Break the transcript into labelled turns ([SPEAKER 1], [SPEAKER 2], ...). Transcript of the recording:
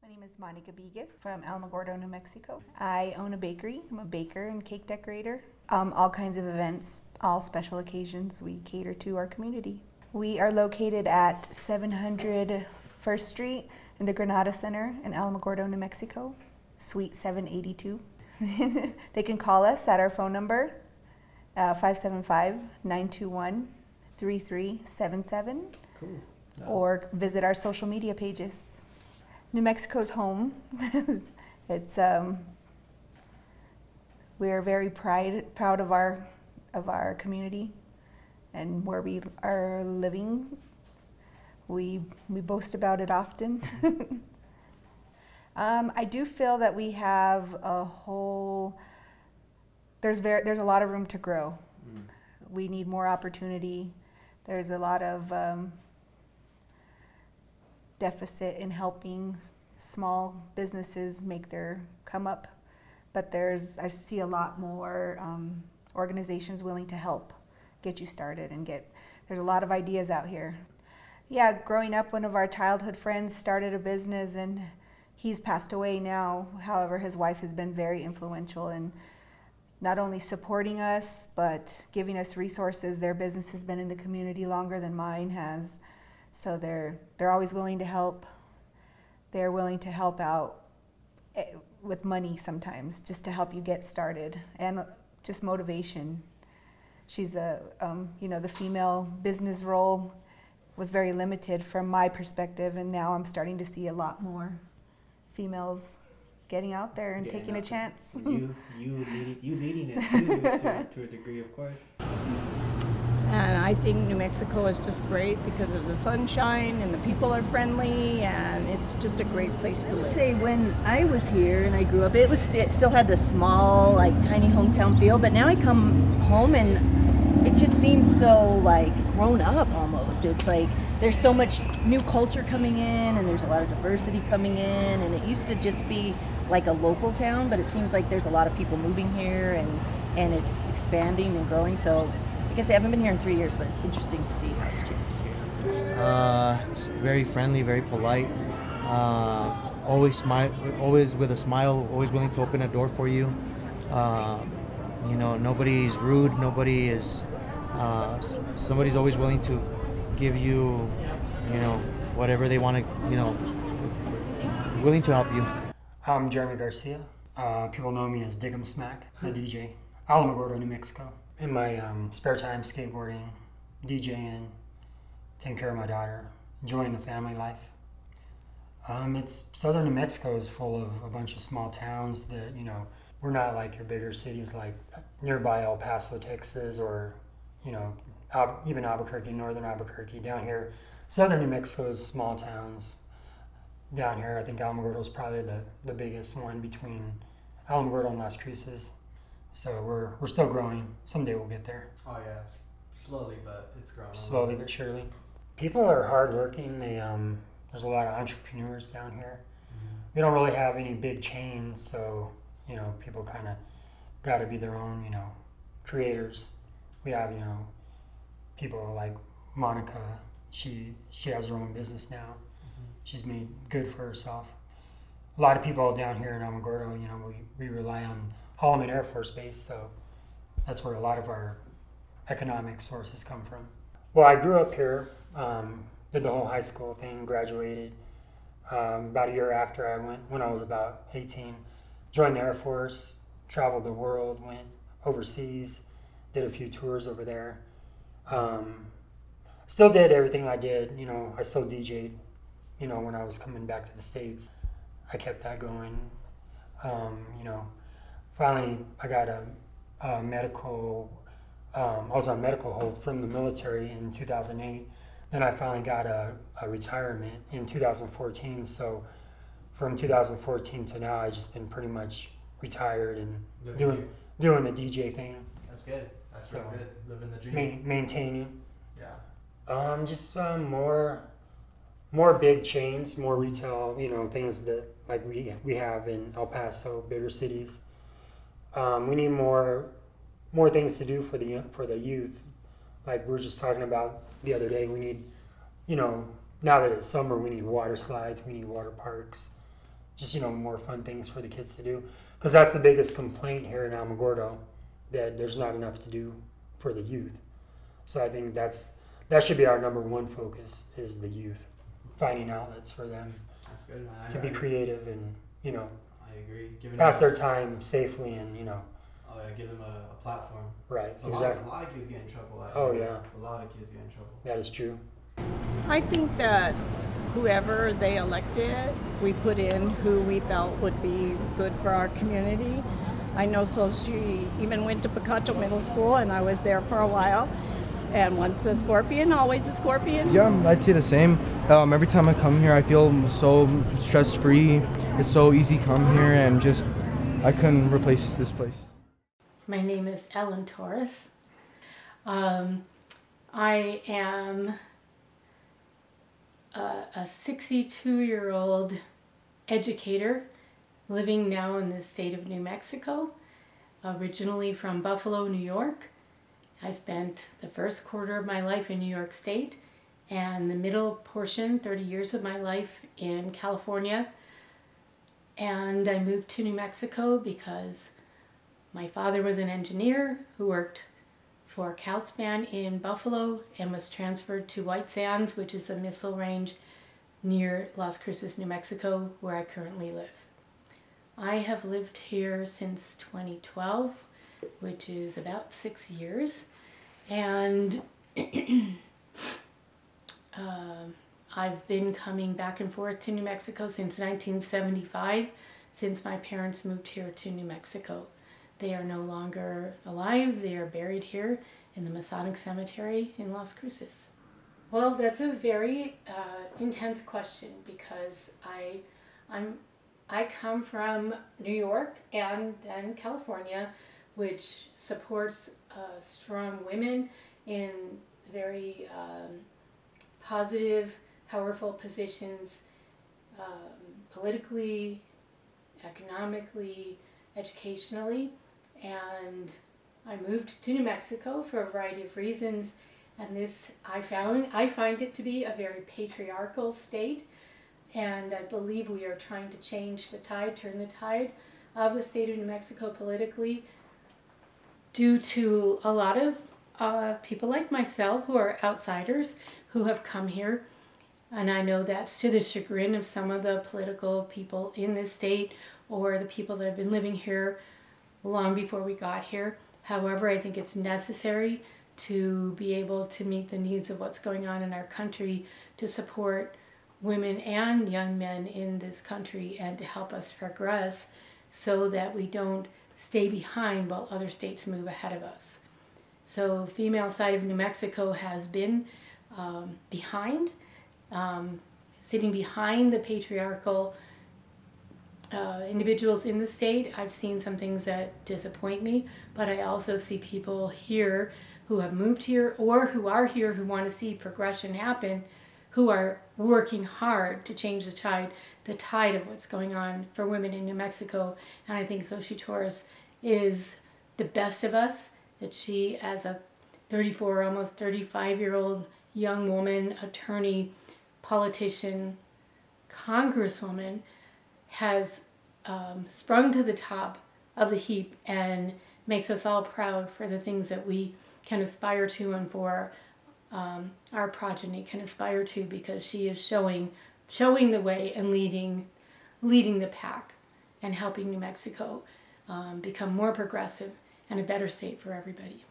[SPEAKER 1] My name is Monica Begas from Alamogordo, New Mexico. I own a bakery. I'm a baker and cake decorator. All kinds of events, all special occasions we cater to our community. We are located at 700 First Street in the Granada Center in Alamogordo, New Mexico, Suite 782. They can call us at our phone number, 575-921-3377.
[SPEAKER 2] Cool. Yeah.
[SPEAKER 1] Or visit our social media pages. New Mexico's home. It's we are very proud of our community and where we are living. We boast about it often. I do feel that we have there's a lot of room to grow. We need more opportunity. There's a lot of deficit in helping small businesses make their come up, but I see a lot more organizations willing to help get you started and there's a lot of ideas out here. Yeah, growing up, one of our childhood friends started a business and he's passed away now. However, his wife has been very influential in not only supporting us, but giving us resources. Their business has been in the community longer than mine has. So they're always willing to help. They're willing to help out with money sometimes, just to help you get started, and just motivation. She's the female business role was very limited from my perspective, and now I'm starting to see a lot more females getting out there and taking a chance.
[SPEAKER 2] You leading it too, to a degree, of course.
[SPEAKER 3] And I think New Mexico is just great because of the sunshine and the people are friendly and it's just a great place to
[SPEAKER 4] I would
[SPEAKER 3] live.
[SPEAKER 4] say when I was here and I grew up, it still had the small, like tiny hometown feel. But now I come home and it just seems so like grown up almost. It's like there's so much new culture coming in and there's a lot of diversity coming in. And it used to just be like a local town, but it seems like there's a lot of people moving here and it's expanding and growing. So I guess I haven't been here in 3 years, but it's interesting to see how it's changed.
[SPEAKER 5] Just very friendly, very polite. Always with a smile. Always willing to open a door for you. Nobody's rude. Nobody is. Somebody's always willing to give you, whatever they want to. Willing to help you.
[SPEAKER 6] I'm Jeremy Garcia. People know me as Dig'em Smack, the DJ. Alamogordo, New Mexico. In my spare time, skateboarding, DJing, taking care of my daughter, enjoying the family life. Southern New Mexico is full of a bunch of small towns that, we're not like your bigger cities like nearby El Paso, Texas, or, even Albuquerque, northern Albuquerque. Down here, Southern New Mexico is small towns. Down here, I think Alamogordo is probably the biggest one between Alamogordo and Las Cruces. So we're still growing. Someday we'll get there.
[SPEAKER 2] Oh yeah, slowly, but it's growing.
[SPEAKER 6] Slowly but surely. People are hardworking. There's a lot of entrepreneurs down here.
[SPEAKER 2] Mm-hmm.
[SPEAKER 6] We don't really have any big chains, so people kind of got to be their own, creators. We have people like Monica. She has her own business now.
[SPEAKER 2] Mm-hmm.
[SPEAKER 6] She's made good for herself. A lot of people down here in Alamogordo, we rely on Holloman Air Force Base, so that's where a lot of our economic sources come from. Well, I grew up here, did the whole high school thing, graduated. About a year after when I was about 18, joined the Air Force, traveled the world, went overseas, did a few tours over there. Still did everything I did, I still DJ'd, when I was coming back to the States. I kept that going, Finally, I got a medical, I was on medical hold from the military in 2008. Then I finally got a retirement in 2014. So from 2014 to now, I've just been pretty much retired and doing the DJ thing.
[SPEAKER 2] That's good. That's so good. Living the dream.
[SPEAKER 6] Maintaining.
[SPEAKER 2] Yeah.
[SPEAKER 6] Just more big chains, more retail, things that like we have in El Paso, bigger cities. We need more things to do for the youth. Like we were just talking about the other day, we need, now that it's summer, we need water slides, we need water parks. just more fun things for the kids to do, because that's the biggest complaint here in Alamogordo, that there's not enough to do for the youth. So I think that should be our number one focus, is the youth, finding outlets for them
[SPEAKER 2] That's good, man.
[SPEAKER 6] to be creative and
[SPEAKER 2] I agree. Giving
[SPEAKER 6] pass
[SPEAKER 2] them,
[SPEAKER 6] their time safely and
[SPEAKER 2] oh yeah, give them a platform.
[SPEAKER 6] right,
[SPEAKER 2] A
[SPEAKER 6] exactly.
[SPEAKER 2] lot of kids get in trouble.
[SPEAKER 6] Oh, yeah.
[SPEAKER 2] A lot of kids get in trouble.
[SPEAKER 6] That is true.
[SPEAKER 3] I think that whoever they elected, we put in who we felt would be good for our community. I know she even went to Picacho Middle School, and I was there for a while. And once a Scorpion, always a Scorpion.
[SPEAKER 7] Yeah, I'd say the same. Every time I come here, I feel so stress-free. It's so easy to come here, and just I couldn't replace this place.
[SPEAKER 8] My name is Ellen Torres. I am a 62-year-old educator living now in the state of New Mexico, originally from Buffalo, New York. I spent the first quarter of my life in New York State and the middle portion, 30 years of my life, in California. And I moved to New Mexico because my father was an engineer who worked for Calspan in Buffalo and was transferred to White Sands, which is a missile range near Las Cruces, New Mexico, where I currently live. I have lived here since 2012, which is about 6 years, and I've been coming back and forth to New Mexico since 1975, since my parents moved here to New Mexico. They are no longer alive. They are buried here in the Masonic Cemetery in Las Cruces. Well, that's a very intense question, because I come from New York and then California, which supports strong women in very positive, powerful positions, politically, economically, educationally. And I moved to New Mexico for a variety of reasons, and I find it to be a very patriarchal state, and I believe we are trying to change the tide, turn the tide of the state of New Mexico politically, due to a lot of people like myself who are outsiders who have come here. And I know that's to the chagrin of some of the political people in this state, or the people that have been living here long before we got here. However, I think it's necessary to be able to meet the needs of what's going on in our country, to support women and young men in this country, and to help us progress so that we don't stay behind while other states move ahead of us. So female side of New Mexico has been behind, sitting behind the patriarchal individuals in the state. I've seen some things that disappoint me, but I also see people here who have moved here or who are here who want to see progression happen, who are working hard to change the tide of what's going on for women in New Mexico. And I think Xochitl Torres is the best of us, that she, as a 34, almost 35-year-old young woman, attorney, politician, congresswoman, has sprung to the top of the heap and makes us all proud for the things that we can aspire to, and for our progeny can aspire to, because she is showing the way and leading the pack and helping New Mexico become more progressive and a better state for everybody.